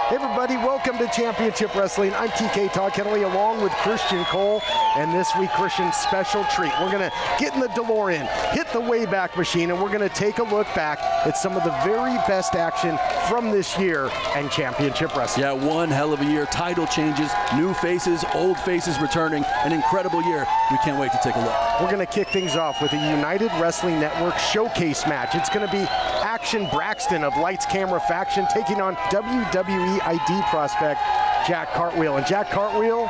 Hey everybody, welcome to Championship Wrestling. I'm TK Todd Kennelly along with Christian Cole, and this week Christian's special treat. We're gonna get in the DeLorean, hit the Wayback Machine, and we're gonna take a look back at some of the very best action from this year and Championship Wrestling. Yeah, one hell of a year. Title changes, new faces, old faces returning. An incredible year. We can't wait to take a look. We're gonna kick things off with a United Wrestling Network showcase match. It's gonna be Action Braxton of Lights Camera Faction taking on WWE ID prospect Jack Cartwheel. And Jack Cartwheel,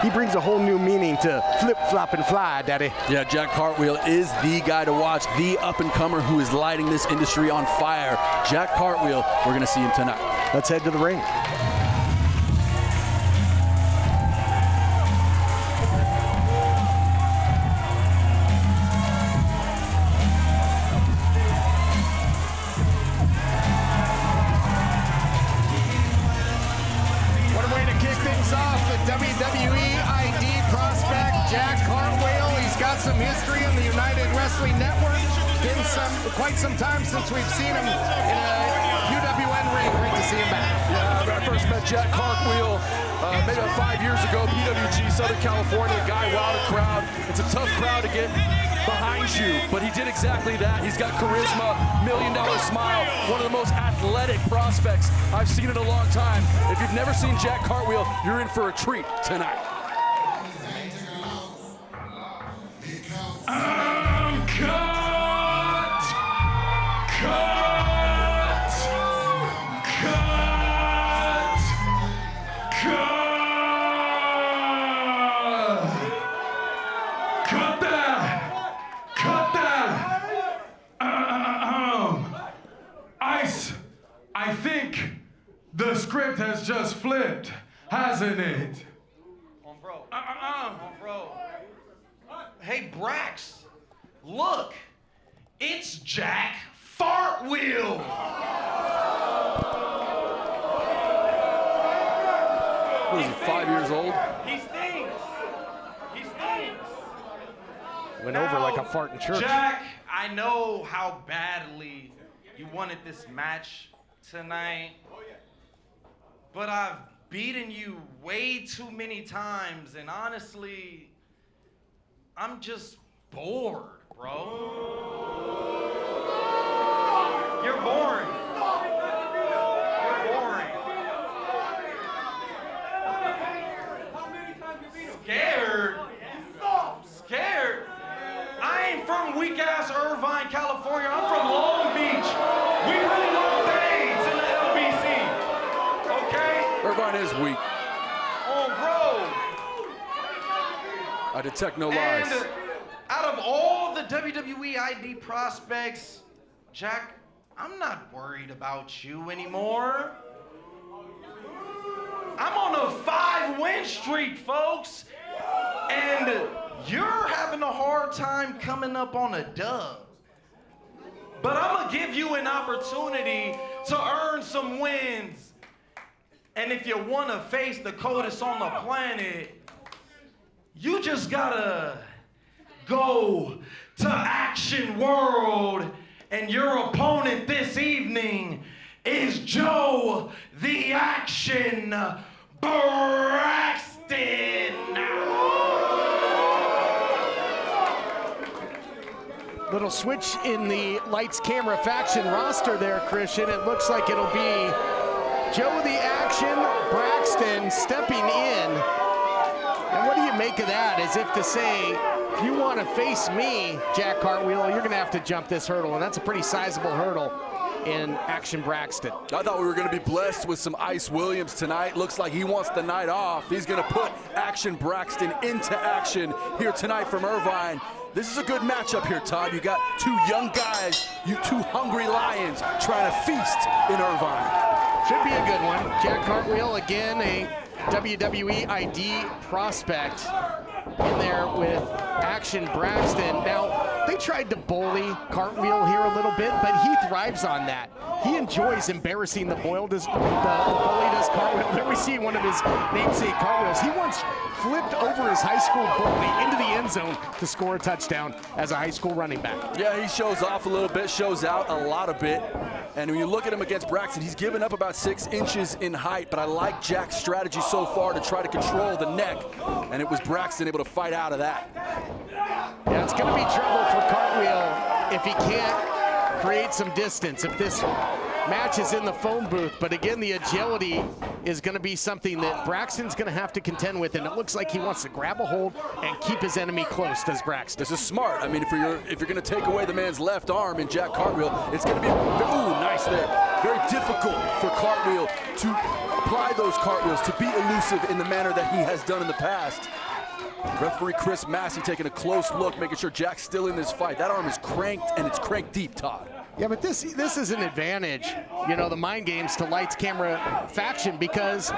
he brings a whole new meaning to flip, flop, and fly, Daddy. Yeah, Jack Cartwheel is the guy to watch, the up-and-comer who is lighting this industry on fire. Jack Cartwheel, we're gonna see him tonight. Let's head to the ring. WWE ID prospect Jack Cartwheel. He's got some history in the United Wrestling Network. Been quite some time since we've seen him in a UWN ring. Great to see him back. Yeah, I first met Jack Cartwheel maybe about 5 years ago, PWG, Southern California. Guy wowed a crowd. It's a tough crowd to get behind you, but he did exactly that. He's got charisma, $1 million smile, one of the most athletic prospects I've seen in a long time. If you've never seen Jack Cartwheel, you're in for a treat tonight. I think the script has just flipped, hasn't it? Bro. Bro. Hey, Brax, look, it's Jack Fartwheel. What is he, 5 years old? He stinks. He stinks. Went over like a fart in church. Jack, I know how badly you wanted this match tonight, but I've beaten you way too many times, and honestly, I'm just bored, bro. You're boring. You're boring. Scared? Scared? I ain't from weak-ass Irvine, California. I'm from Long Beach. We really want fades in the LBC, okay? Irvine is weak. On road. I detect no lies. And out of all the WWE ID prospects, Jack, I'm not worried about you anymore. I'm on a 5-win streak, folks. And you're having a hard time coming up on a dub. But I'm gonna give you an opportunity to earn some wins. And if you wanna face the coldest on the planet, you just gotta go to Action World. And your opponent this evening is Joe the Action Braxton. Little switch in the Lights Camera Faction roster there, Christian. It looks like it'll be Joe the Action Braxton stepping in. And what do you make of that? As if to say, if you want to face me, Jack Cartwheel, you're going to have to jump this hurdle. And that's a pretty sizable hurdle in Action Braxton. I thought we were going to be blessed with some Ice Williams tonight. Looks like he wants the night off. He's going to put Action Braxton into action here tonight from Irvine. This is a good matchup here, Todd. You got two young guys, two hungry lions trying to feast in Irvine. Should be a good one. Jack Cartwheel, again, a WWE ID prospect in there with Action Braxton. Now, they tried to bully Cartwheel here a little bit, but he thrives on that. He enjoys embarrassing the bully does Cartwheel. There we see one of his namesake cartwheels. He once flipped over his high school bully into the end zone to score a touchdown as a high school running back. Yeah, he shows off a little bit, shows out a lot of bit. And when you look at him against Braxton, he's given up about 6 inches in height, but I like Jack's strategy so far to try to control the neck, and it was Braxton able to fight out of that. Yeah, it's going to be trouble for Cartwheel if he can't create some distance, if this match is in the phone booth. But again, the agility is going to be something that Braxton's going to have to contend with, and it looks like he wants to grab a hold and keep his enemy close, does Braxton. This is smart. I mean, if you're going to take away the man's left arm in Jack Cartwheel, it's going to be, ooh, nice there. Very difficult for Cartwheel to apply those cartwheels, to be elusive in the manner that he has done in the past. Referee Chris Massey taking a close look, making sure Jack's still in this fight. That arm is cranked, and it's cranked deep, Todd. Yeah, but this is an advantage, you know, the mind games to lights, camera, faction, because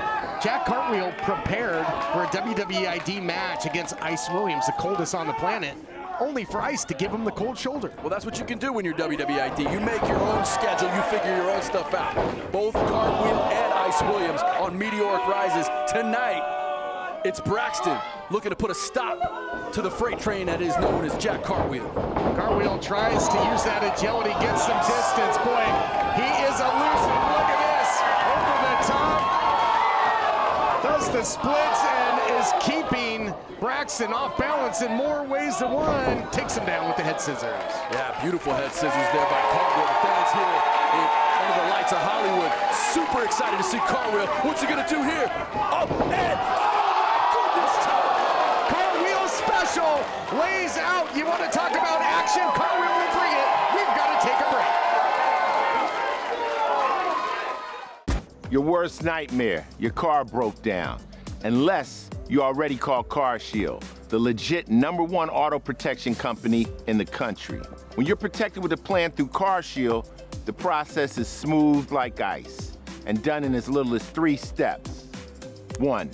Jack Cartwheel prepared for a WWE ID match against Ice Williams, the coldest on the planet, only for Ice to give him the cold shoulder. Well, that's what you can do when you're WWE ID. You make your own schedule, you figure your own stuff out. Both Cartwheel and Ice Williams on meteoric rises. Tonight, it's Braxton looking to put a stop to the freight train that is known as Jack Cartwheel. Cartwheel tries to use that agility, get some distance. Boy, he is elusive. Look at this. Over the top. Does the splits and is keeping Braxton off balance in more ways than one. Takes him down with the head scissors. Yeah, beautiful head scissors there by Cartwheel. The fans here under the lights of Hollywood, super excited to see Cartwheel. What's he gonna do here? Up and special lays out. You want to talk about action? Cartwheel will bring it. We've got to take a break. Your worst nightmare, your car broke down. Unless you already called CarShield, the legit #1 auto protection company in the country. When you're protected with a plan through CarShield, the process is smooth like ice and done in as little as 3 steps. 1,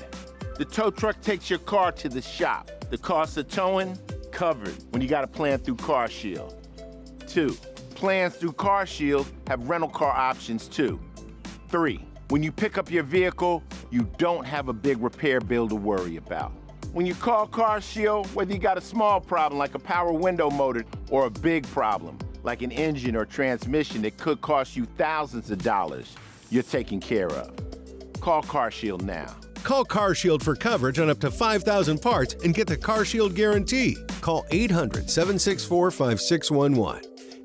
the tow truck takes your car to the shop. The cost of towing, covered when you got a plan through CarShield. 2, plans through CarShield have rental car options too. 3, when you pick up your vehicle, you don't have a big repair bill to worry about. When you call CarShield, whether you got a small problem like a power window motor or a big problem like an engine or transmission that could cost you thousands of dollars, you're taken care of. Call CarShield now. Call CarShield for coverage on up to 5,000 parts and get the CarShield guarantee. Call 800-764-5611.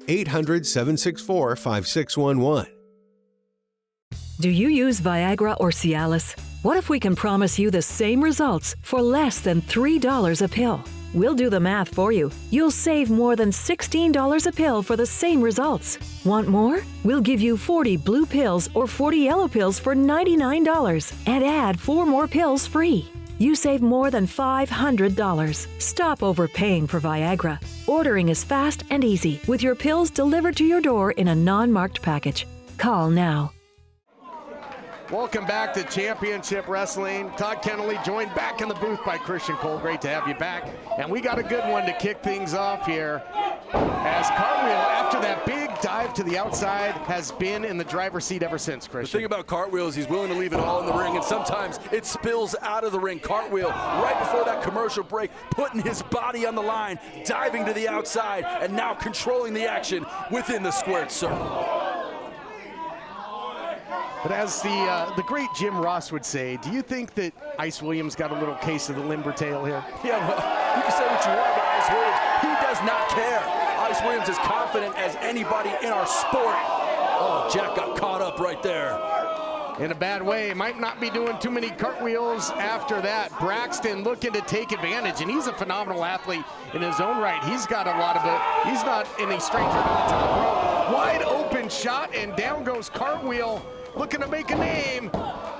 800-764-5611. Do you use Viagra or Cialis? What if we can promise you the same results for less than $3 a pill? We'll do the math for you. You'll save more than $16 a pill for the same results. Want more? We'll give you 40 blue pills or 40 yellow pills for $99 and add 4 more pills free. You save more than $500. Stop overpaying for Viagra. Ordering is fast and easy with your pills delivered to your door in a non-marked package. Call now. Welcome back to Championship Wrestling. Todd Kennelly joined back in the booth by Christian Cole. Great to have you back. And we got a good one to kick things off here, as Cartwheel, after that big dive to the outside, has been in the driver's seat ever since, Christian. The thing about Cartwheel is he's willing to leave it all in the ring, and sometimes it spills out of the ring. Cartwheel, right before that commercial break, putting his body on the line, diving to the outside, and now controlling the action within the squared circle. But as the great Jim Ross would say, do you think that Ice Williams got a little case of the limber tail here? Yeah, well, you can say what you want about Ice Williams. He does not care. Ice Williams is confident as anybody in our sport. Oh, Jack got caught up right there. In a bad way. Might not be doing too many cartwheels after that. Braxton looking to take advantage, and he's a phenomenal athlete in his own right. He's got a lot of it. He's not any stranger to the top rope. Wide open shot, and down goes Cartwheel. Looking to make a name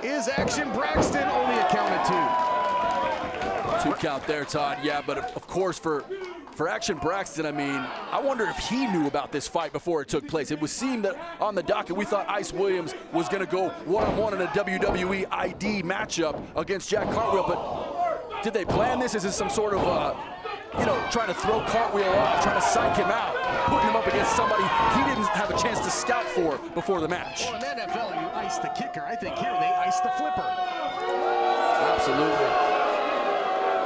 is Action Braxton, only a count of 2. 2 count there, Todd. Yeah, but of course for Action Braxton, I mean, I wonder if he knew about this fight before it took place. It would seem that on the docket, we thought Ice Williams was going to go one-on-one in a WWE ID matchup against Jack Cartwheel, but did they plan this? Is this some sort of, trying to throw Cartwheel off, trying to psych him out, putting him up against somebody he didn't have a chance to scout for before the match? Well, in the NFL, you ice the kicker. I think here they ice the flipper. Absolutely.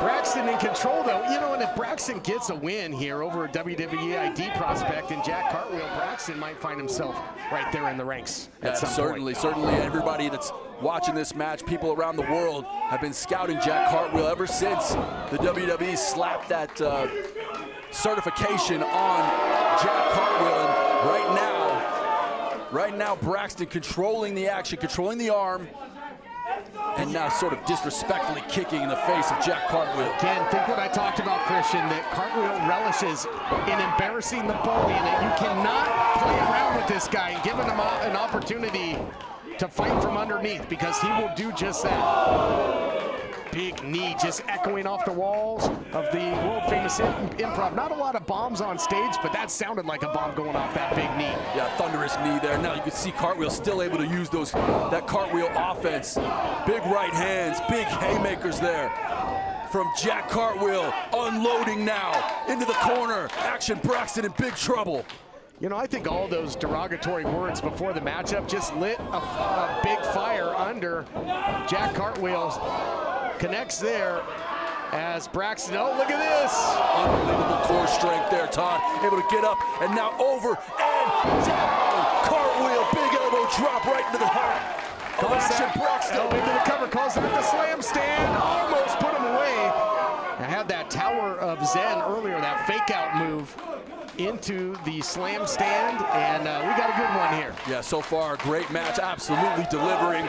Braxton in control, though. You know, and if Braxton gets a win here over a WWE ID prospect and Jack Cartwheel, Braxton might find himself right there in the ranks at some point. Certainly everybody that's watching this match, people around the world have been scouting Jack Cartwheel ever since the WWE slapped that certification on Jack Cartwheel. And right now Braxton controlling the action, controlling the arm, and now sort of disrespectfully kicking in the face of Jack Cartwheel. Again, think what I talked about, Christian, that Cartwheel relishes in embarrassing the bully, and that you cannot play around with this guy and give him an opportunity to fight from underneath, because he will do just that. Big knee just echoing off the walls of the world-famous Improv. Not a lot of bombs on stage, but that sounded like a bomb going off that big knee. Yeah, thunderous knee there. Now you can see Cartwheel still able to use that cartwheel offense. Big right hands, big haymakers there from Jack Cartwheel, unloading now into the corner. Action Braxton in big trouble. You know, I think all those derogatory words before the matchup just lit a big fire under Jack Cartwheel's. Connects there as Braxton, oh, look at this. Unbelievable core strength there, Todd. Able to get up and now over and down. Cartwheel, big elbow drop right into the heart of Action Braxton. Oh, into the cover, calls it the slam stand, almost put him away. I had that Tower of Zen earlier, that fake out move into the slam stand, and we got a good one here. Yeah, so far, a great match, absolutely delivering.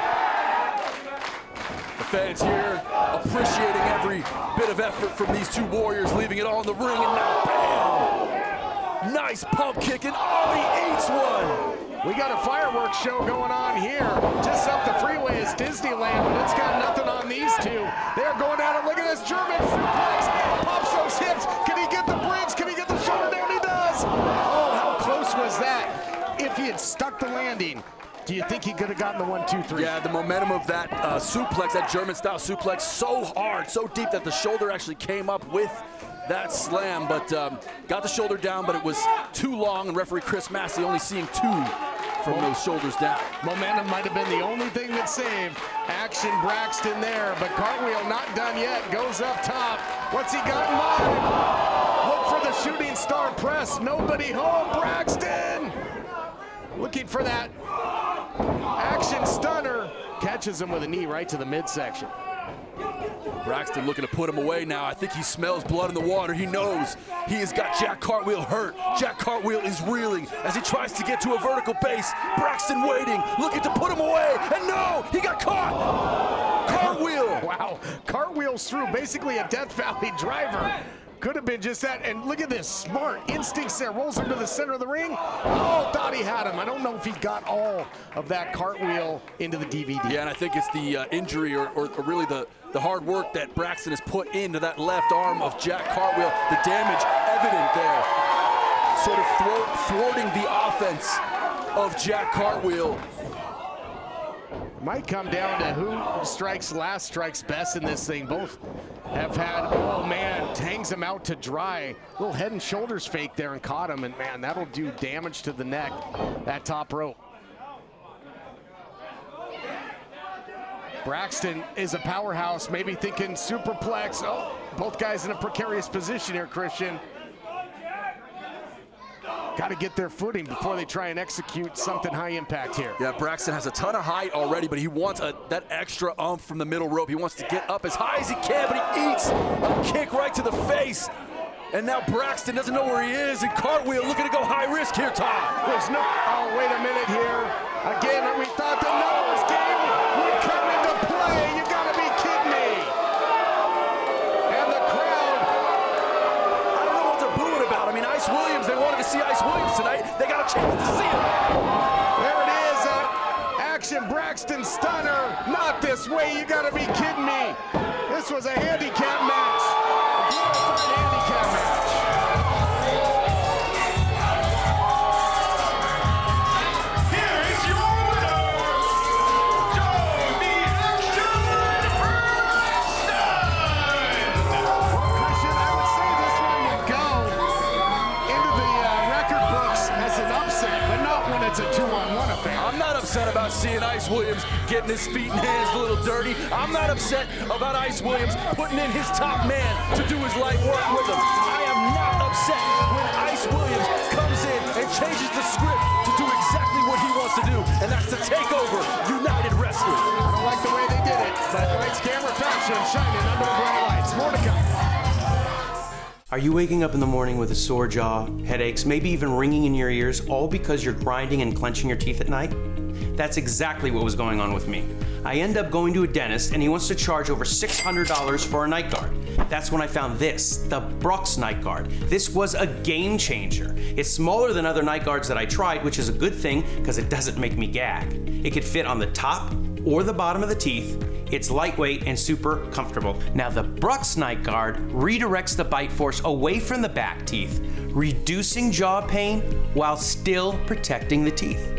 The fans here appreciating every bit of effort from these two warriors, leaving it all in the ring, and now bam! Nice pump kick, and oh, he eats one! We got a fireworks show going on here. Just up the freeway is Disneyland, but it's got nothing on these two. They're going at it. Look at this German suplex. Pops those hips. Can he get the bridge? Can he get the shoulder down? He does. Oh, how close was that? If he had stuck the landing, do you think he could have gotten the 1, 2, 3? Yeah, the momentum of that suplex, that German-style suplex, so hard, so deep that the shoulder actually came up with that slam, but got the shoulder down, but it was too long, and referee Chris Massey only seeing 2 from those shoulders down. Momentum might have been the only thing that saved Action Braxton there, but Cartwheel not done yet, goes up top. What's he got in mind? Look for the shooting star press, nobody home, Braxton! Looking for that Action stunner, catches him with a knee right to the midsection. Braxton looking to put him away now. I think he smells blood in the water. He knows he has got Jack Cartwheel hurt. Jack Cartwheel is reeling as he tries to get to a vertical base. Braxton waiting, looking to put him away, and no, he got caught. Cartwheel. Wow, Cartwheel's through, basically a Death Valley driver. Could have been just that, and look at this, smart instincts there, rolls him to the center of the ring. Oh, thought he had him. I don't know if he got all of that cartwheel into the DVD. Yeah, and I think it's the injury or really the hard work that Braxton has put into that left arm of Jack Cartwheel. The damage evident there, sort of thwarting the offense of Jack Cartwheel. Might come down to who strikes last, strikes best in this thing. Both have had, oh man, hangs him out to dry. Little head and shoulders fake there and caught him, and man, that'll do damage to the neck, that top rope. Braxton is a powerhouse, maybe thinking superplex. Oh, both guys in a precarious position here, Christian. Got to get their footing before they try and execute something high impact here. Yeah, Braxton has a ton of height already, but he wants that extra oomph from the middle rope. He wants to get up as high as he can, but he eats a kick right to the face. And now Braxton doesn't know where he is, and Cartwheel looking to go high risk here, Todd. There's no, oh, wait a minute here. Again, we thought the numbers game would come into play. You gotta be kidding me. And the crowd, I don't know what they're booing about. I mean, Ice Williams, they wanted to see Ice Williams tonight. They got a chance to see him. There it is, Action Braxton stunner. Not this way, you gotta be kidding me. This was a handicap match. A glorified handicap match. Here is your winner, John the Action Christian, I would say this one would go into the record books as an upset, but not when it's a 2-on-1 affair. I'm not upset about about seeing Ice Williams getting his feet and hands a little dirty. I'm not upset about Ice Williams putting in his top man to do his light work with him. I am not upset when Ice Williams comes in and changes the script to do exactly what he wants to do, and that's to take over United Wrestling. I don't like the way they did it, but lights, camera, fashion, shining under the bright lights. More to come. Are you waking up in the morning with a sore jaw, headaches, maybe even ringing in your ears, all because you're grinding and clenching your teeth at night? That's exactly what was going on with me. I end up going to a dentist and he wants to charge over $600 for a night guard. That's when I found this, the Brooks night guard. This was a game changer. It's smaller than other night guards that I tried, which is a good thing because it doesn't make me gag. It could fit on the top or the bottom of the teeth. It's lightweight and super comfortable. Now the Brooks night guard redirects the bite force away from the back teeth, reducing jaw pain while still protecting the teeth.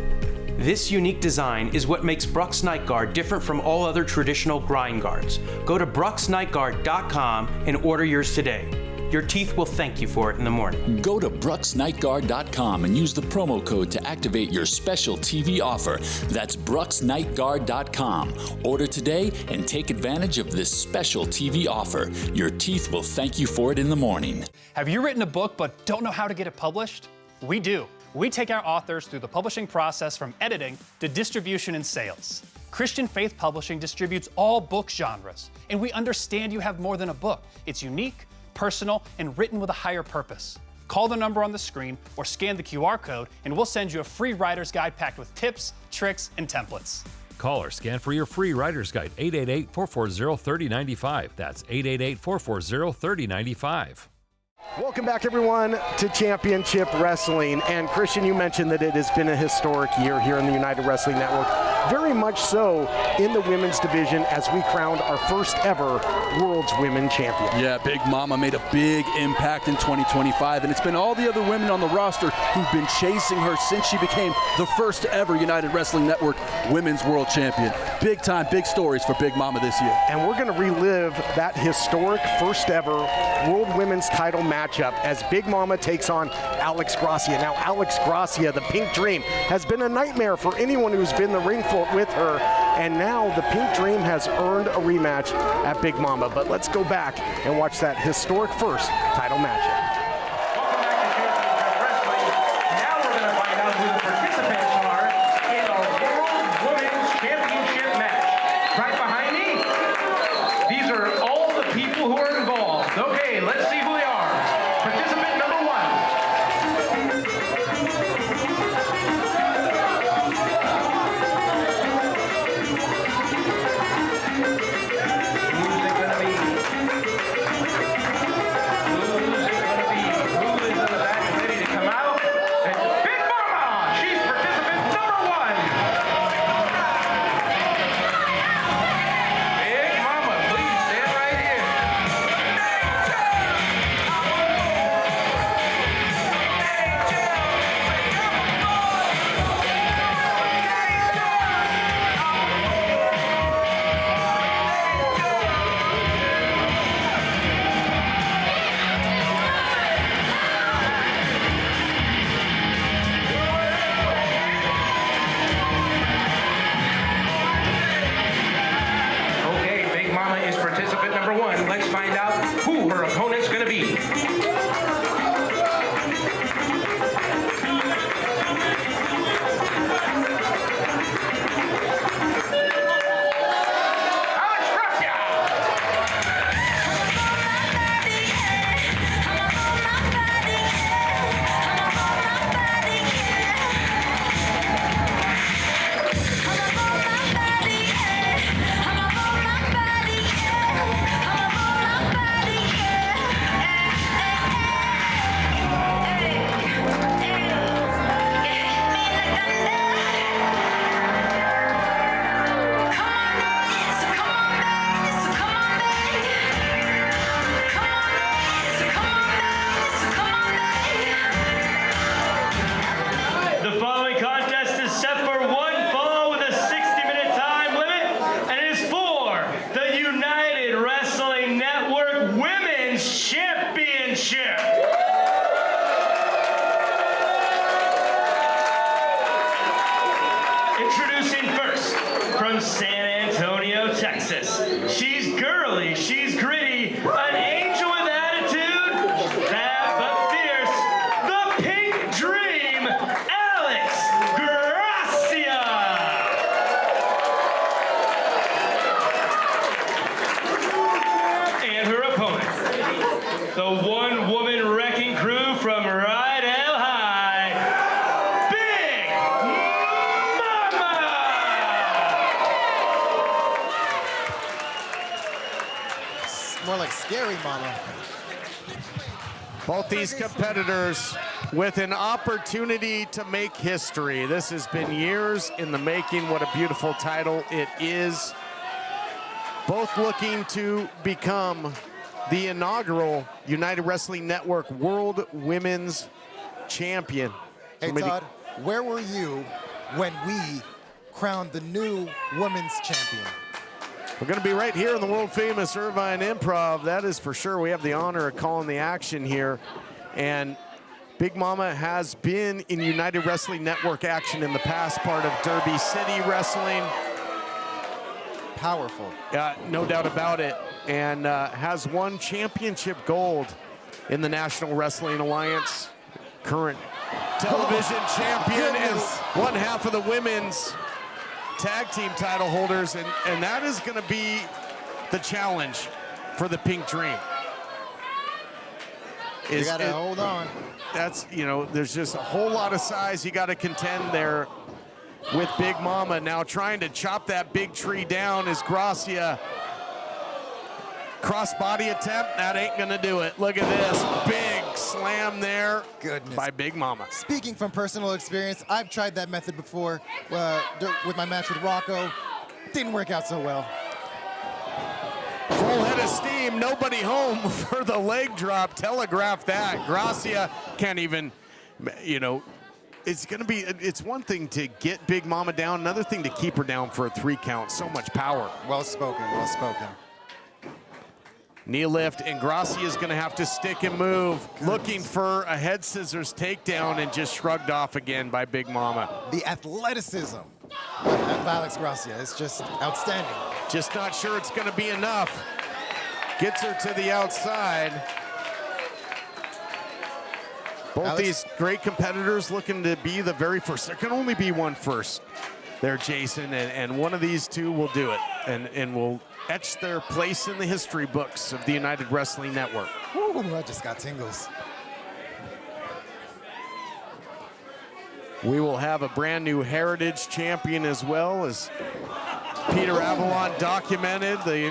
This unique design is what makes Brooks Night Guard different from all other traditional grind guards. Go to brooksnightguard.com and order yours today. Your teeth will thank you for it in the morning. Go to brooksnightguard.com and use the promo code to activate your special TV offer. That's brooksnightguard.com. Order today and take advantage of this special TV offer. Your teeth will thank you for it in the morning. Have you written a book but don't know how to get it published? We do. We take our authors through the publishing process from editing to distribution and sales. Christian Faith Publishing distributes all book genres, and we understand you have more than a book. It's unique, personal, and written with a higher purpose. Call the number on the screen or scan the QR code, and we'll send you a free writer's guide packed with tips, tricks, and templates. Call or scan for your free writer's guide, 888-440-3095. That's 888-440-3095. Welcome back, everyone, to Championship Wrestling. And Christian, you mentioned that it has been a historic year here in the United Wrestling Network. Very much so in the women's division as we crowned our first ever World's Women Champion. Yeah, Big Mama made a big impact in 2025, and it's been all the other women on the roster who've been chasing her since she became the first ever United Wrestling Network Women's World Champion. Big time, big stories for Big Mama this year. And we're going to relive that historic first ever World Women's title matchup as Big Mama takes on Alex Gracia. Now, Alex Gracia, the Pink Dream, has been a nightmare for anyone who's been the ring float with her, and now the Pink Dream has earned a rematch at Big Mama. But let's go back and watch that historic first title matchup. Now we're going to find out who the participants are in our World Women's Championship match. Right behind me, these are all the people who are involved. Okay, let's see who they are. Participant number one. Participant number one. Let's find out who her opponent's going to be. the one-woman wrecking crew from Rydell High, Big Mama! More like Scary Mama. Both these competitors with an opportunity to make history. This has been years in the making. What a beautiful title it is. Both looking to become the inaugural United Wrestling Network World Women's Champion. Hey, Todd, where were you when we crowned the new Women's Champion? We're going to be right here in the world-famous Irvine Improv. That is for sure. We have the honor of calling the action here. And Big Mama has been in United Wrestling Network action in the past, part of Derby City Wrestling. Powerful. No doubt about it. And has won championship gold in the National Wrestling Alliance. Current television champion and one half of the women's tag team title holders, and that is going to be the challenge for the Pink Dream. You got to hold on. That's, you know, there's just a whole lot of size you got to contend there with Big Mama. Now trying to chop that big tree down is Gracia. Crossbody attempt, that ain't going to do it. Look at this, big slam there. Goodness. By Big Mama. Speaking from personal experience, I've tried that method before with my match with Rocco. Didn't work out so well. Full head of steam, nobody home for the leg drop. Telegraph that. Gracia can't even, you know, it's going to be, it's one thing to get Big Mama down, another thing to keep her down for a 3 count. So much power. Well spoken, well spoken. Knee lift, and Gracia is going to have to stick and move. Goodness. Looking for a head scissors takedown and just shrugged off again by Big Mama. The athleticism of Alex Gracia is just outstanding. Just not sure it's going to be enough. Gets her to the outside. Both these great competitors looking to be the very first. There can only be one first there, Jason, and one of these two will do it and will etch their place in the history books of the United Wrestling Network. Ooh, I just got tingles. We will have a brand new Heritage champion as well, as Peter Avalon documented. The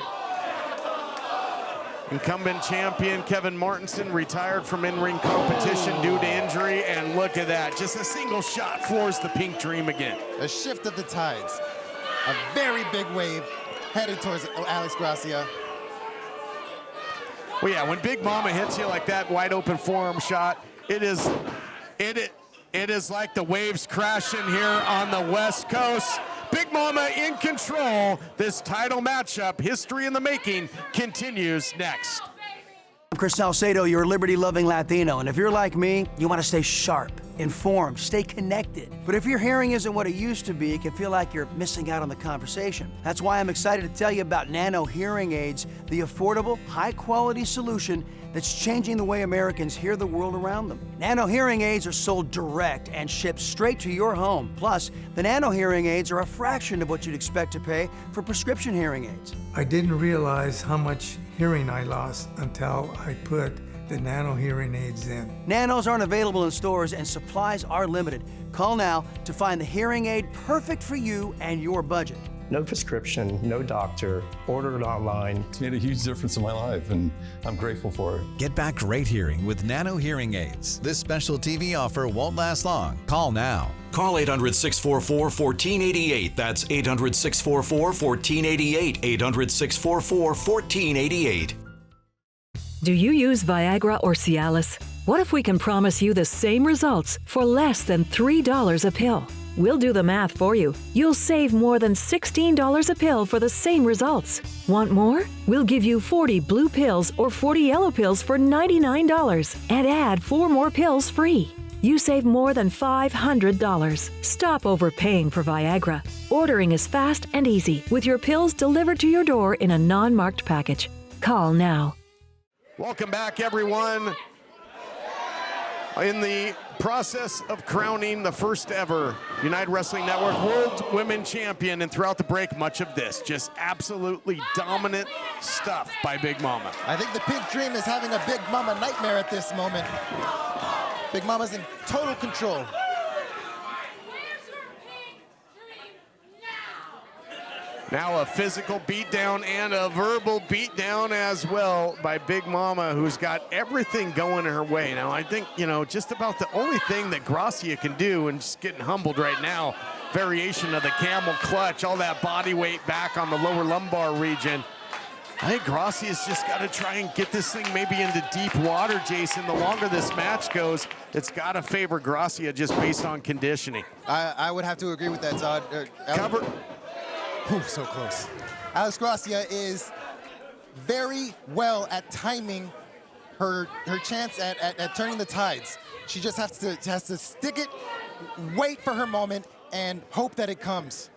incumbent champion, Kevin Martinson, retired from in-ring competition due to injury, and look at that. Just a single shot floors the Pink Dream again. A shift of the tides. A very big wave headed towards Alex Gracia. Well, yeah, when Big Mama hits you like that wide open forearm shot, it is like the waves crashing here on the West Coast. Big Mama in control. This title matchup, history in the making, continues next. I'm Chris Salcedo, your liberty-loving Latino, and if you're like me, you want to stay sharp, informed, stay connected. But if your hearing isn't what it used to be, it can feel like you're missing out on the conversation. That's why I'm excited to tell you about Nano Hearing Aids, the affordable, high-quality solution that's changing the way Americans hear the world around them. Nano Hearing Aids are sold direct and shipped straight to your home. Plus, the Nano Hearing Aids are a fraction of what you'd expect to pay for prescription hearing aids. I didn't realize how much hearing I lost until I put the Nano Hearing Aids in. Nanos aren't available in stores and supplies are limited. Call now to find the hearing aid perfect for you and your budget. No prescription, no doctor, ordered online. It's made a huge difference in my life, and I'm grateful for it. Get back great hearing with Nano Hearing Aids. This special TV offer won't last long. Call now. Call 800-644-1488. That's 800-644-1488. 800-644-1488. Do you use Viagra or Cialis? What if we can promise you the same results for less than $3 a pill? We'll do the math for you. You'll save more than $16 a pill for the same results. Want more? We'll give you 40 blue pills or 40 yellow pills for $99 and add 4 more pills free. You save more than $500. Stop overpaying for Viagra. Ordering is fast and easy with your pills delivered to your door in a non-marked package. Call now. Welcome back, everyone. In the process of crowning the first ever United Wrestling Network World Women Champion, and throughout the break, much of this just absolutely dominant stuff by Big Mama. I think the Pink Dream is having a Big Mama nightmare at this moment. Big Mama's in total control. Now a physical beatdown and a verbal beatdown as well by Big Mama, who's got everything going her way. Now I think, just about the only thing that Gracia can do, and just getting humbled right now, variation of the camel clutch, all that body weight back on the lower lumbar region. I think Gracia's just got to try and get this thing maybe into deep water, Jason. The longer this match goes, it's got to favor Gracia just based on conditioning. I would have to agree with that, Todd. Cover. Ooh, so close. Alex Gracia is very well at timing her chance at turning the tides. She just has to stick it, wait for her moment, and hope that it comes.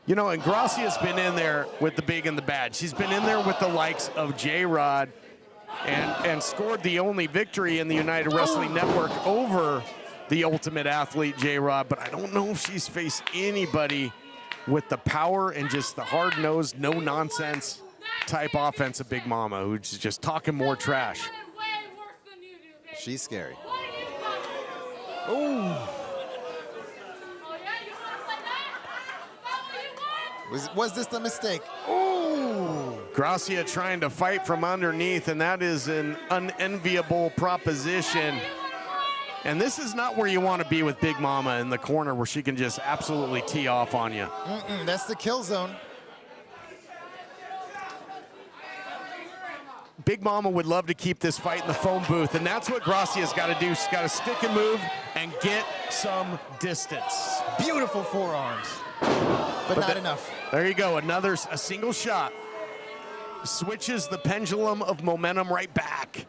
And Gracia's been in there with the big and the bad. She's been in there with the likes of J-Rod and scored the only victory in the United Wrestling Network over the Ultimate Athlete, J-Rod, but I don't know if she's faced anybody with the power and just the hard-nosed, no-nonsense type offense of Big Mama, who's just talking more trash. She's scary. Ooh. Was this the mistake? Ooh. Gracia trying to fight from underneath, and that is an unenviable proposition. And this is not where you want to be with Big Mama in the corner, where she can just absolutely tee off on you. That's the kill zone. Big Mama would love to keep this fight in the phone booth, and that's what Gracia's got to do. She's got to stick and move and get some distance. Beautiful forearms, but not enough. There you go, a single shot. Switches the pendulum of momentum right back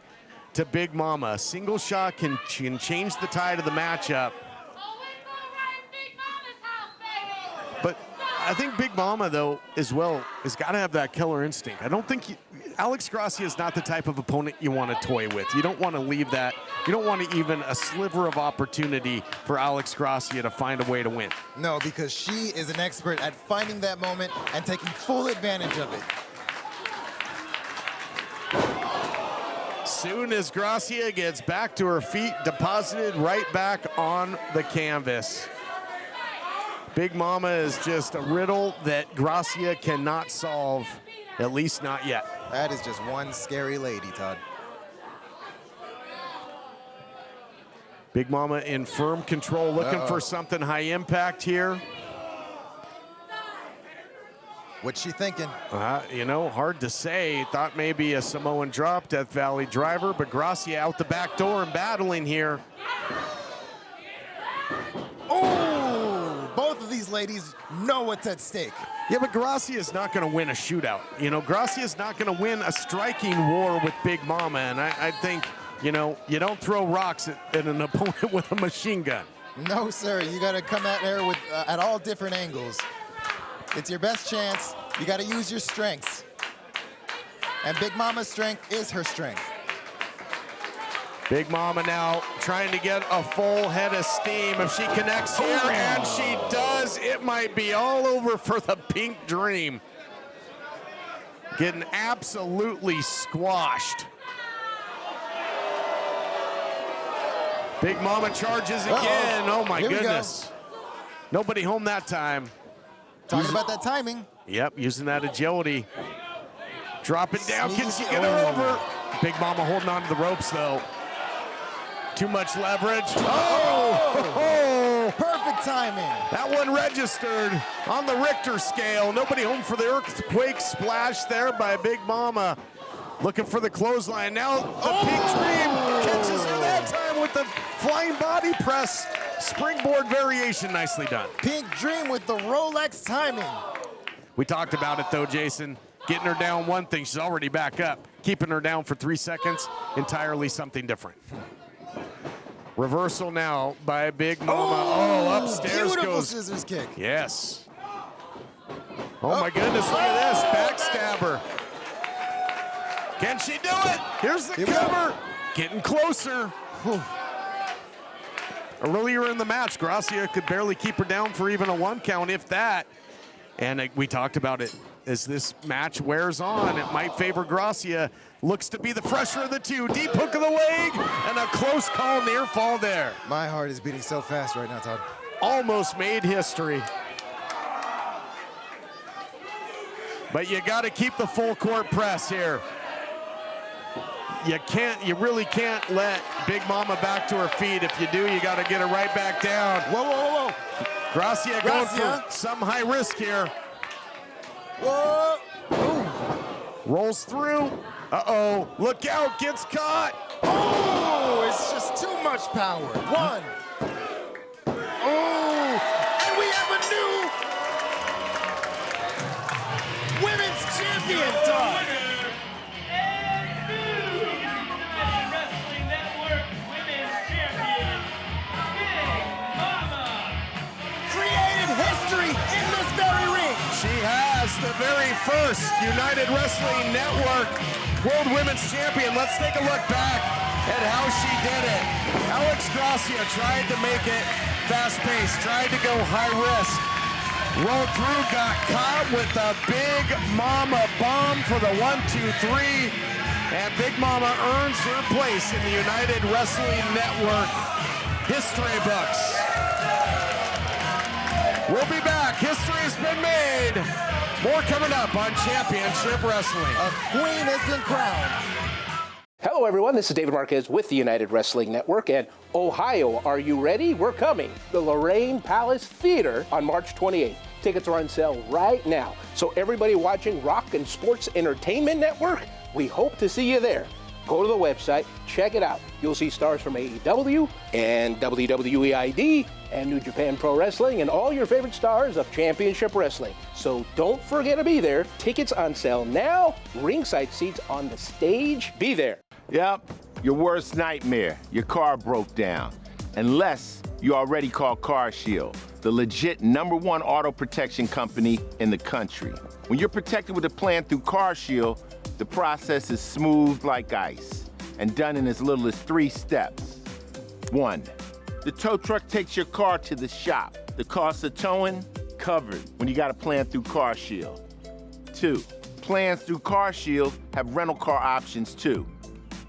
to Big Mama. A single shot can change the tide of the matchup. But I think Big Mama, though, as well, has got to have that killer instinct. I don't think Alex Gracia is not the type of opponent you want to toy with. You don't want to leave that. You don't want to even a sliver of opportunity for Alex Gracia to find a way to win. No, because she is an expert at finding that moment and taking full advantage of it. Soon as Gracia gets back to her feet, deposited right back on the canvas. Big Mama is just a riddle that Gracia cannot solve, at least not yet. That is just one scary lady, Todd. Big Mama in firm control, looking for something high impact here. What's she thinking? Hard to say. Thought maybe a Samoan drop, Death Valley driver, but Gracia out the back door and battling here. Oh, both of these ladies know what's at stake. Yeah, but Gracia is not going to win a shootout. Gracia is not going to win a striking war with Big Mama, and I think, you don't throw rocks at an opponent with a machine gun. No, sir. You got to come at her with at all different angles. It's your best chance. You got to use your strengths. And Big Mama's strength is her strength. Big Mama now trying to get a full head of steam. If she connects here, and she does, it might be all over for the Pink Dream. Getting absolutely squashed. Big Mama charges again. Oh my goodness. Nobody home that time. Talking about that timing. Yep, using that agility. Dropping down, can she get her over? Big Mama holding on to the ropes though. Too much leverage. Oh! Perfect timing. That one registered on the Richter scale. Nobody home for the earthquake splash there by Big Mama. Looking for the clothesline. Now the Pink Dream catches her that time with the flying body press. Springboard variation, nicely done. Pink Dream with the Rolex timing. We talked about it though, Jason. Getting her down one thing, she's already back up. Keeping her down for 3 seconds, entirely something different. Reversal now by Big Mama. Upstairs beautiful goes. Scissors kick. Yes. Oh my goodness, look at this, backstabber. Can she do it? Here's the cover. Getting closer. Earlier in the match, Gracia could barely keep her down for even a 1 count, if that. And we talked about it. As this match wears on, it might favor Gracia. Looks to be the fresher of the two. Deep hook of the leg, and a close call, near fall there. My heart is beating so fast right now, Todd. Almost made history. But you got to keep the full court press here. You really can't let Big Mama back to her feet. If you do, you got to get her right back down. Whoa, whoa, whoa, whoa. Gracia going for some high risk here. Whoa. Ooh. Rolls through. Uh-oh. Look out. Gets caught. Oh, it's just too much power. 1. Oh, and we have a new women's champion, Todd. History in this very ring. She has the very first United Wrestling Network World Women's Champion. Let's take a look back at how she did it. Alex Gracia tried to make it fast-paced, tried to go high risk. Rolled through, got caught with the Big Mama bomb for the 1-2-3. And Big Mama earns her place in the United Wrestling Network history books. We'll be back. History's been made. More coming up on Championship Wrestling. A queen has been crowned. Hello, everyone. This is David Marquez with the United Wrestling Network. And Ohio, are you ready? We're coming. The Lorraine Palace Theater on March 28th. Tickets are on sale right now. So everybody watching Rock and Sports Entertainment Network, we hope to see you there. Go to the website, check it out. You'll see stars from AEW and WWE ID and New Japan Pro Wrestling and all your favorite stars of Championship Wrestling. So don't forget to be there. Tickets on sale now. Ringside seats on the stage. Be there. Yep, your worst nightmare. Your car broke down. Unless you already called CarShield, the legit #1 auto protection company in the country. When you're protected with a plan through CarShield, the process is smooth like ice and done in as little as 3 steps. 1, the tow truck takes your car to the shop. The cost of towing, covered when you got a plan through CarShield. 2, plans through CarShield have rental car options too.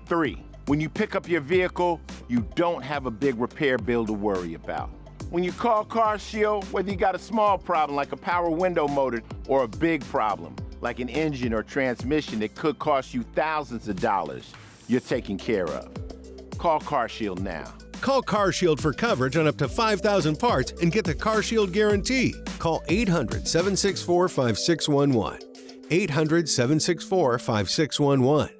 3, when you pick up your vehicle, you don't have a big repair bill to worry about. When you call CarShield, whether you got a small problem like a power window motor or a big problem like an engine or transmission that could cost you thousands of dollars, you're taken care of. Call CarShield now. Call CarShield for coverage on up to 5,000 parts and get the CarShield guarantee. Call 800-764-5611. 800-764-5611.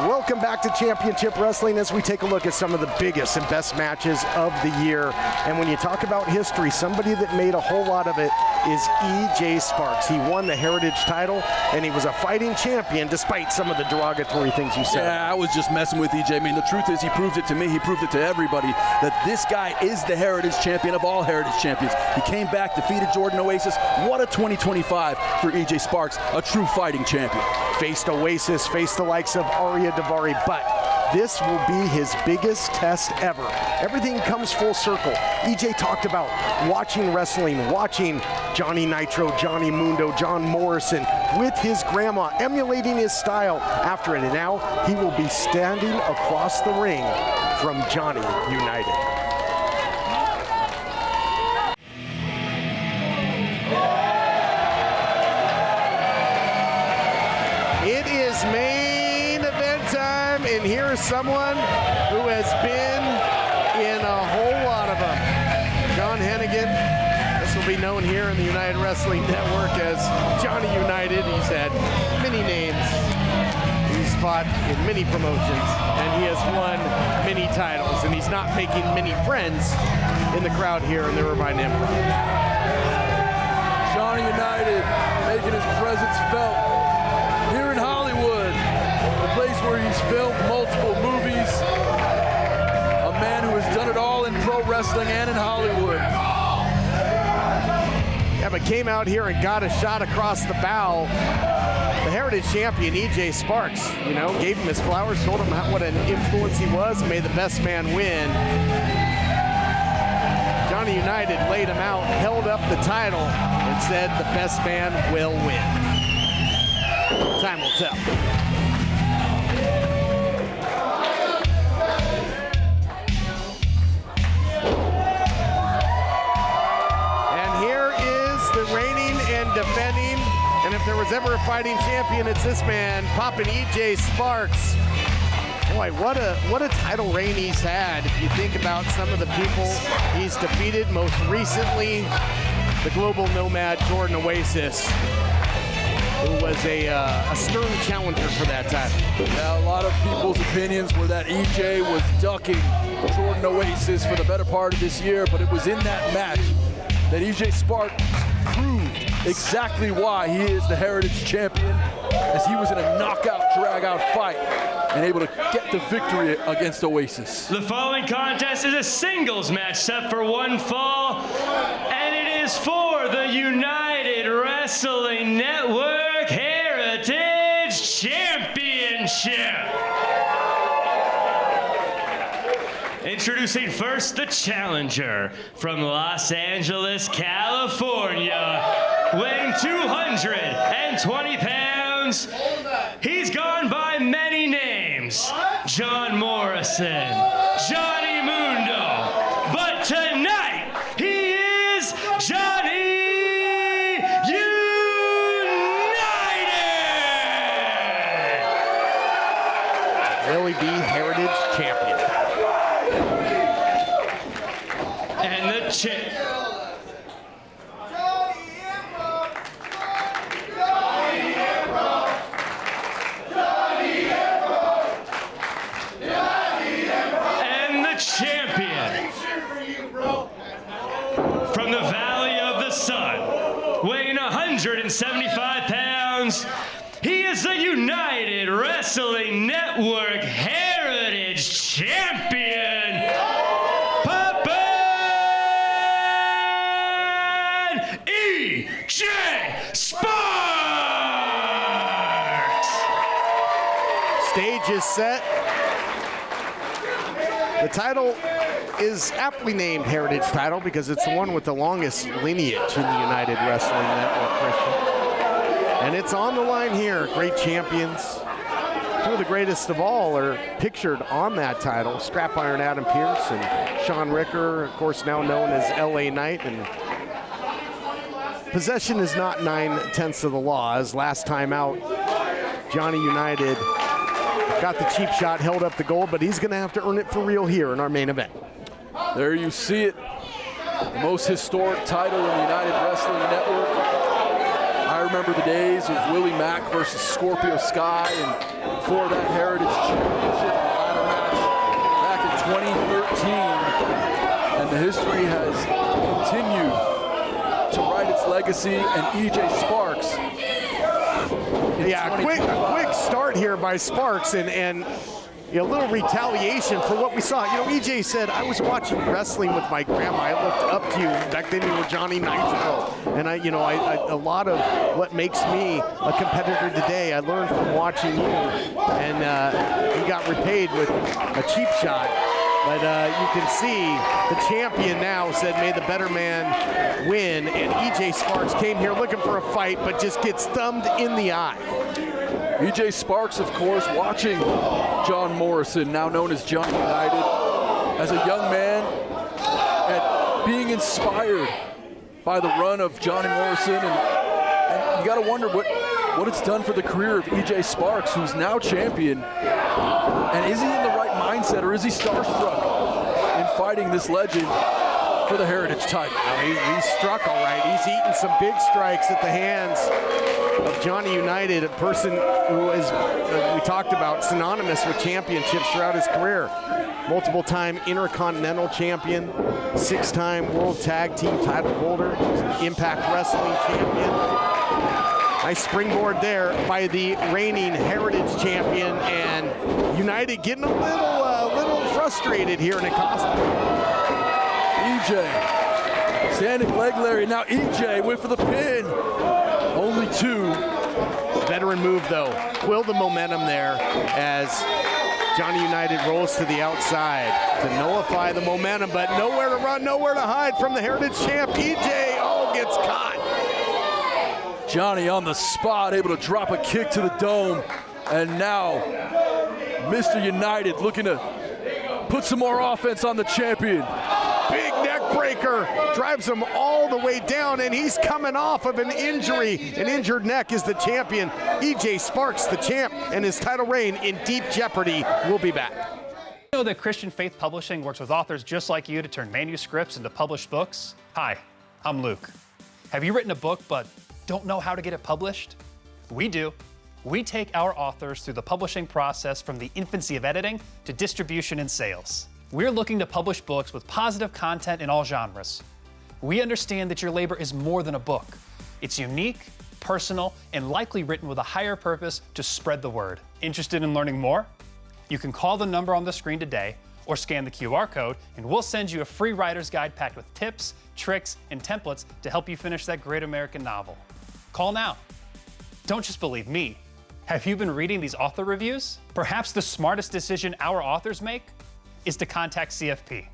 Welcome back to Championship Wrestling as we take a look at some of the biggest and best matches of the year. And when you talk about history, somebody that made a whole lot of it is E.J. Sparks. He won the Heritage title, and he was a fighting champion despite some of the derogatory things you said. Yeah, I was just messing with E.J. I mean, the truth is he proved it to me. He proved it to everybody that this guy is the Heritage champion of all Heritage champions. He came back, defeated Jordan Oasis. What a 2025 for E.J. Sparks, a true fighting champion. Faced Oasis, faced the likes of Arya Davari, but this will be his biggest test ever. Everything comes full circle. EJ talked about watching wrestling, watching Johnny Nitro, Johnny Mundo, John Morrison with his grandma, emulating his style after it. And now he will be standing across the ring from Johnny United. It is main event time, and here is someone who has been in a whole lot of them. John Hennigan, this will be known here in the United Wrestling Network as Johnny United. He's had many names. He's fought in many promotions, and he has won many titles, and he's not making many friends in the crowd here in the Irvine Empire. Johnny United making his presence felt here in Hollywood, the place where he's filmed multiple movies, a man who has done it all in pro wrestling and in Hollywood. Yeah, but came out here and got a shot across the bow the Heritage champion, EJ Sparks, you know, gave him his flowers, told him what an influence he was, may the best man win. Johnny United laid him out, held up the title, and said the best man will win. Time will tell. And here is the reigning and defending, and if there was ever a fighting champion, it's this man, Poppin' EJ Sparks. Boy, what a title reign he's had. If you think about some of the people he's defeated, most recently, the global nomad Jordan Oasis, who was a stern challenger for that title. Yeah, a lot of people's opinions were that EJ was ducking Jordan Oasis for the better part of this year, but it was in that match that EJ Sparks proved exactly why he is the Heritage champion, as he was in a knockout, drag-out fight and able to get the victory against Oasis. The following contest is a singles match set for one fall, and it is for the United Wrestling Network Heritage Championship. Introducing first the challenger from Los Angeles, California, weighing 220 pounds. He's gone by many names: John Morrison, Johnny Mundo, but tonight he is Johnny United! Will he be Heritage champion? And the champion from the Valley of the Sun, weighing 175 pounds, he is the United Wrestling Network Heritage Champion, Poppin' EJ Sparks! Stage is set. The title is aptly named Heritage title because it's the one with the longest lineage in the United Wrestling Network, Christian. And it's on the line here. Great champions. Two of the greatest of all are pictured on that title. Scrap Iron Adam Pearce and Sean Ricker, of course now known as LA Knight. And possession is not 9/10 of the law, as last time out, Johnny United got the cheap shot, held up the gold, but he's going to have to earn it for real here in our main event. There you see it. The most historic title in the United Wrestling Network. I remember the days of Willie Mack versus Scorpio Sky, and before that Heritage Championship ladder match back in 2013. And the history has continued to write its legacy, and EJ Sparks. Yeah, a quick start here by Sparks, and a little retaliation for what we saw. You know, EJ said, I was watching wrestling with my grandma. I looked up to you. Back then you were Johnny Nitro. And a lot of what makes me a competitor today, I learned from watching you. And he got repaid with a cheap shot. But you can see the champion now said, may the better man win. And EJ Sparks came here looking for a fight, but just gets thumbed in the eye. EJ Sparks, of course, watching John Morrison, now known as Johnny United, as a young man, and being inspired by the run of Johnny Morrison. And you got to wonder what it's done for the career of EJ Sparks, who's now champion. And is he in the right mindset, or is he starstruck in fighting this legend for the Heritage title? He's struck all right. He's eaten some big strikes at the hands of Johnny United, a person who is, we talked about, synonymous with championships throughout his career. Multiple-time Intercontinental Champion, 6-time World Tag Team title holder, Impact Wrestling Champion. Nice springboard there by the reigning Heritage Champion, and United getting a little frustrated here in Acosta. EJ, standing leg Larry. Now EJ went for the pin. Only two Veteran move, though. Will the momentum there as Johnny United rolls to the outside to nullify the momentum, but nowhere to run, nowhere to hide from the Heritage champ. EJ, gets caught. Johnny on the spot, able to drop a kick to the dome. And now, Mr. United looking to put some more offense on the champion. Big neck breaker, drives him all the way down, and he's coming off of an injury. An injured neck is the champion. EJ Sparks, the champ, and his title reign in deep jeopardy. We'll be back. You know that Christian Faith Publishing works with authors just like you to turn manuscripts into published books? Hi, I'm Luke. Have you written a book but don't know how to get it published? We do. We take our authors through the publishing process from the infancy of editing to distribution and sales. We're looking to publish books with positive content in all genres. We understand that your labor is more than a book. It's unique, personal, and likely written with a higher purpose to spread the word. Interested in learning more? You can call the number on the screen today or scan the QR code, and we'll send you a free writer's guide packed with tips, tricks, and templates to help you finish that great American novel. Call now. Don't just believe me. Have you been reading these author reviews? Perhaps the smartest decision our authors make is to contact CFP.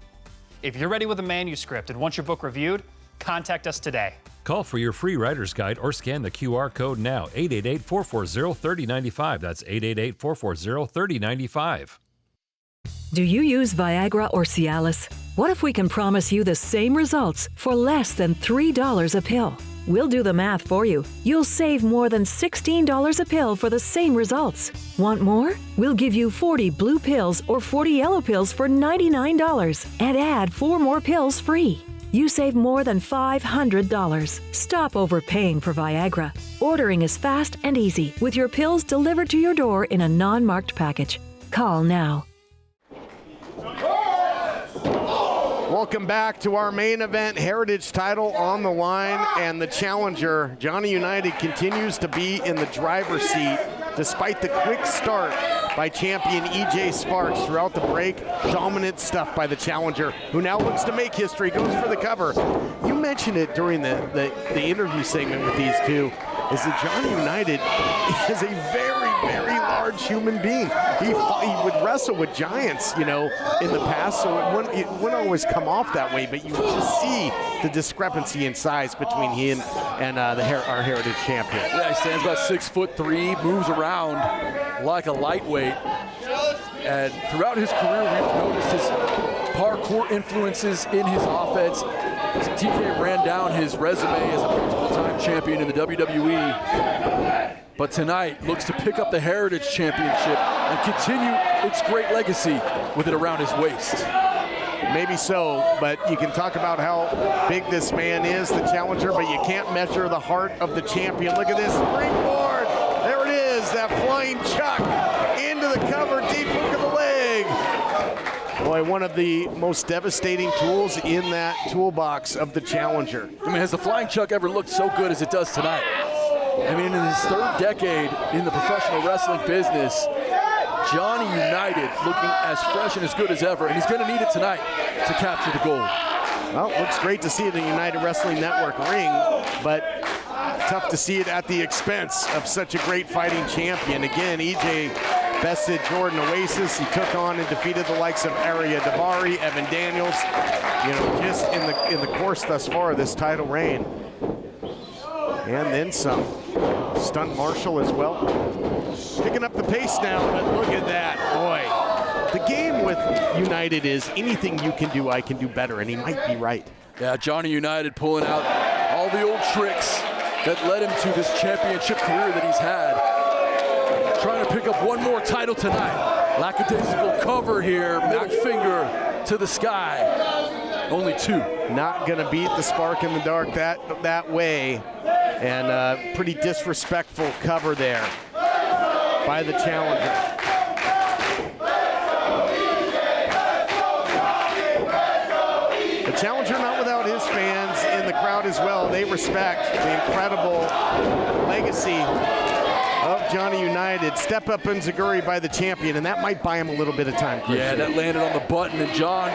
If you're ready with a manuscript and want your book reviewed, contact us today. Call for your free writer's guide or scan the QR code now, 888-440-3095. That's 888-440-3095. Do you use Viagra or Cialis? What if we can promise you the same results for less than $3 a pill? We'll do the math for you. You'll save more than $16 a pill for the same results. Want more? We'll give you 40 blue pills or 40 yellow pills for $99 and add 4 more pills free. You save more than $500. Stop overpaying for Viagra. Ordering is fast and easy with your pills delivered to your door in a non-marked package. Call now. Welcome back to our main event, Heritage title on the line, and the challenger, Johnny United, continues to be in the driver's seat despite the quick start by champion EJ Sparks throughout the break. Dominant stuff by the challenger, who now looks to make history, goes for the cover. You mentioned it during the interview segment with these two, is that Johnny United is a very, very large human being. He would wrestle with giants, you know, in the past, so it wouldn't always come off that way, but you would just see the discrepancy in size between he and our Heritage champion. Yeah, he stands about 6'3", moves around like a lightweight, and throughout his career, we've noticed his parkour influences in his offense. TK ran down his resume as a multiple-time champion in the WWE, but tonight looks to pick up the Heritage Championship and continue its great legacy with it around his waist. Maybe so, but you can talk about how big this man is, the challenger, but you can't measure the heart of the champion. Look at this springboard. There it is, that flying chuck into the cover, deep hook of the leg. Boy, one of the most devastating tools in that toolbox of the challenger. I mean, has the flying chuck ever looked so good as it does tonight? I mean, in his third decade in the professional wrestling business, Johnny United looking as fresh and as good as ever, and he's going to need it tonight to capture the gold. Well, it looks great to see it in the United Wrestling Network ring, but tough to see it at the expense of such a great fighting champion. Again, EJ bested Jordan Oasis. He took on and defeated the likes of Aria Davari, Evan Daniels, you know, just in the course thus far of this title reign. And then some. Stunt Marshall as well. Picking up the pace now, but look at that, boy. The game with United is anything you can do, I can do better, and he might be right. Yeah, Johnny United pulling out all the old tricks that led him to this championship career that he's had. Trying to pick up one more title tonight. Lackadaisical cover here, middle finger to the sky. Only 2. Not gonna beat the spark in the dark that way. And pretty disrespectful cover there by the challenger. The challenger not without his fans in the crowd as well. They respect the incredible legacy of Johnny United. Step up enziguri by the champion, and that might buy him a little bit of time, Christian. Yeah, that landed on the button, and John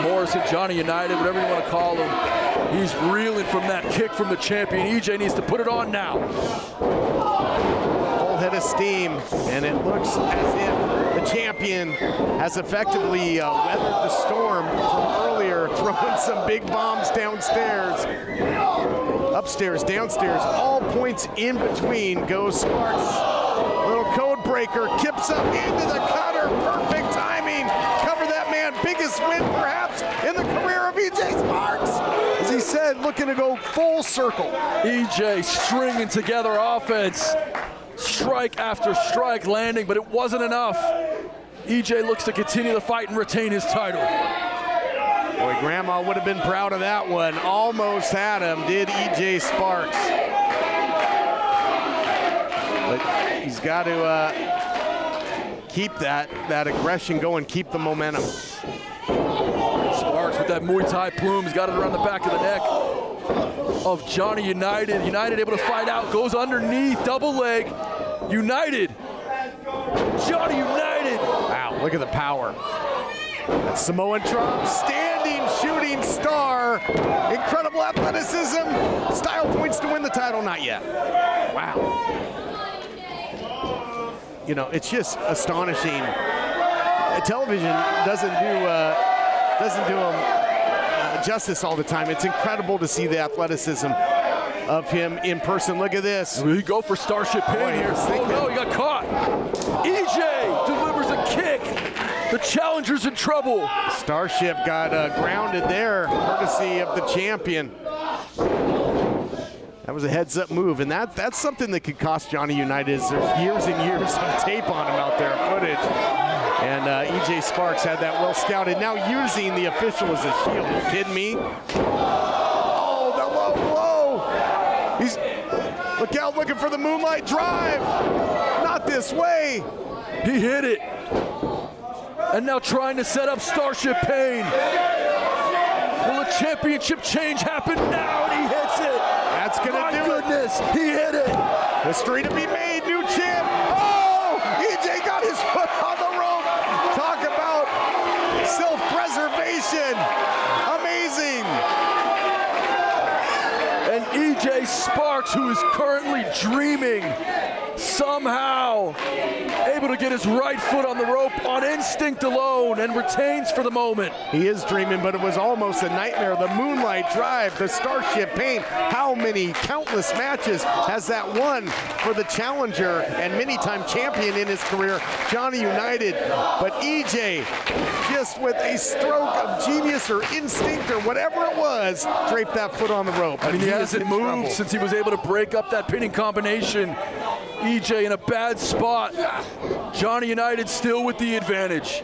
Morrison, Johnny United, whatever you want to call him, he's reeling from that kick from the champion. EJ needs to put it on now. steam, and it looks as if the champion has effectively weathered the storm from earlier, throwing some big bombs downstairs. Upstairs, downstairs, all points in between goes Sparks. Little code breaker, kips up into the cutter, perfect timing. Cover that man, biggest win perhaps in the career of EJ Sparks. As he said, looking to go full circle. EJ stringing together offense, strike after strike landing, but it wasn't enough. EJ looks to continue the fight and retain his title. Boy, Grandma would have been proud of that one. Almost had him, did EJ Sparks. But he's got to keep that aggression going, keep the momentum. Sparks with that Muay Thai plume, he's got it around the back of the neck of Johnny United. United able to fight out, goes underneath, double leg. United, Johnny United. Wow, look at the power. That Samoan drop, standing shooting star. Incredible athleticism. Style points to win the title, not yet. Wow. You know, it's just astonishing. Television doesn't do him justice all the time. It's incredible to see the athleticism of him in person. Look at this. We go for Starship Pain here. Oh no, he got caught. EJ delivers a kick. The challenger's in trouble. Starship got grounded there, courtesy of the champion. That was a heads-up move, and that's something that could cost Johnny United. Is there's years and years of tape on him out there, footage. And EJ Sparks had that well scouted. Now using the official as a shield. Are you kidding me? Oh, the low blow. He's look out, looking for the moonlight drive. Not this way. He hit it. And now trying to set up Starship Pain. Will a championship change happen now? And he hits it. That's gonna do it. Goodness, he hit it. History to be made, new champ. Oh, EJ got his foot on the rope. Talk about self-preservation. Amazing. And EJ Sparks, who is currently dreaming, somehow able to get his right foot on the rope on instinct alone and retains for the moment. He is dreaming, but it was almost a nightmare. The moonlight drive, the Starship Pain. How many countless matches has that won for the challenger and many-time champion in his career, Johnny United? But EJ, just with a stroke of genius or instinct or whatever it was, draped that foot on the rope. I mean, he hasn't moved since he was able to break up that pinning combination. EJ in a bad spot. Johnny United still with the advantage.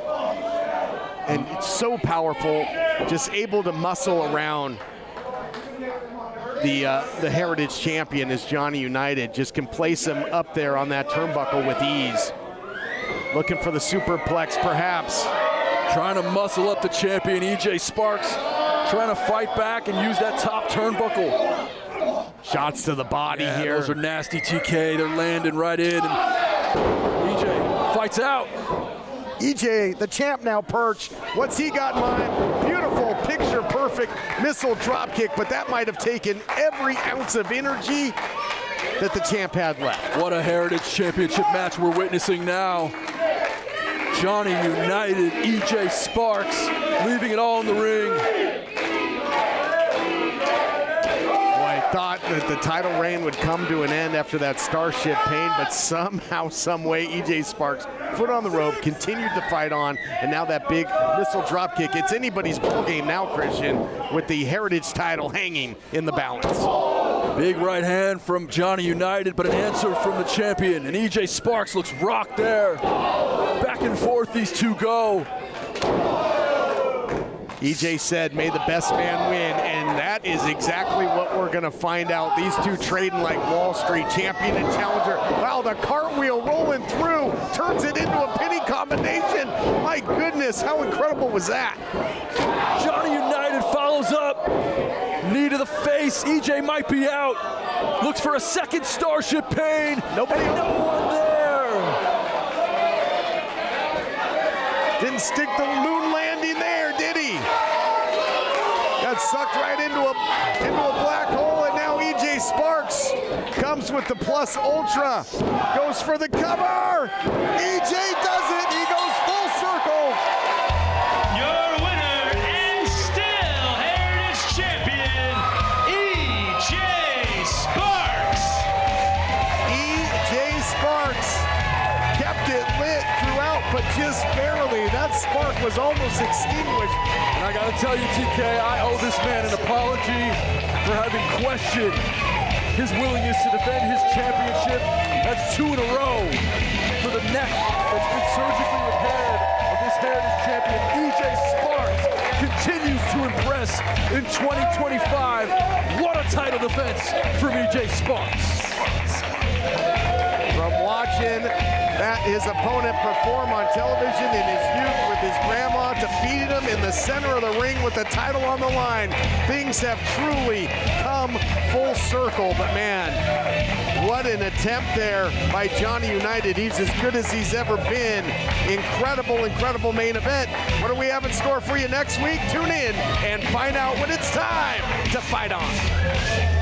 And it's so powerful, just able to muscle around the Heritage champion is Johnny United. Just can place him up there on that turnbuckle with ease. Looking for the superplex, perhaps. Trying to muscle up the champion, EJ Sparks. Trying to fight back and use that top turnbuckle. Shots to the body here. Those are nasty, TK. They're landing right in. And EJ fights out. EJ, the champ, now perched. What's he got in mind? Beautiful, picture-perfect missile drop kick, but that might have taken every ounce of energy that the champ had left. What a Heritage Championship match we're witnessing now. Johnny United, EJ Sparks, leaving it all in the ring. Thought that the title reign would come to an end after that Starship Pain, but somehow, some way, EJ Sparks, foot on the rope, continued to fight on, and now that big missile drop kick. It's anybody's ball game now, Christian, with the Heritage title hanging in the balance. Big right hand from Johnny United, but an answer from the champion, and EJ Sparks looks rocked there. Back and forth these two go. EJ said, may the best man win, and that is exactly what we're going to find out. These two trading like Wall Street, champion and challenger. Wow, the cartwheel rolling through, turns it into a pinning combination. My goodness, how incredible was that? Johnny United follows up. Knee to the face, EJ might be out. Looks for a second Starship Pain. Nobody, no one there. Didn't stick the moon landing there, did he? Got sucked right into a black hole, and now EJ Sparks comes with the Plus Ultra. Goes for the cover. EJ does it. He goes full circle. Your winner and still Heritage Champion, EJ Sparks. EJ Sparks kept it lit throughout, but just barely. That spark was almost extinguished. And I gotta tell you, TK, I owe this man an apology for having questioned his willingness to defend his championship. That's 2 in a row for the neck that's been surgically repaired of this Heritage champion. EJ Sparks continues to impress in 2025. What a title defense from EJ Sparks. From watching his opponent perform on television in his youth with his grandma, defeated him in the center of the ring with the title on the line, things have truly come full circle. But man, what an attempt there by Johnny United. He's as good as he's ever been. Incredible, incredible main event. What do we have in store for you next week? Tune in and find out when it's time to fight on.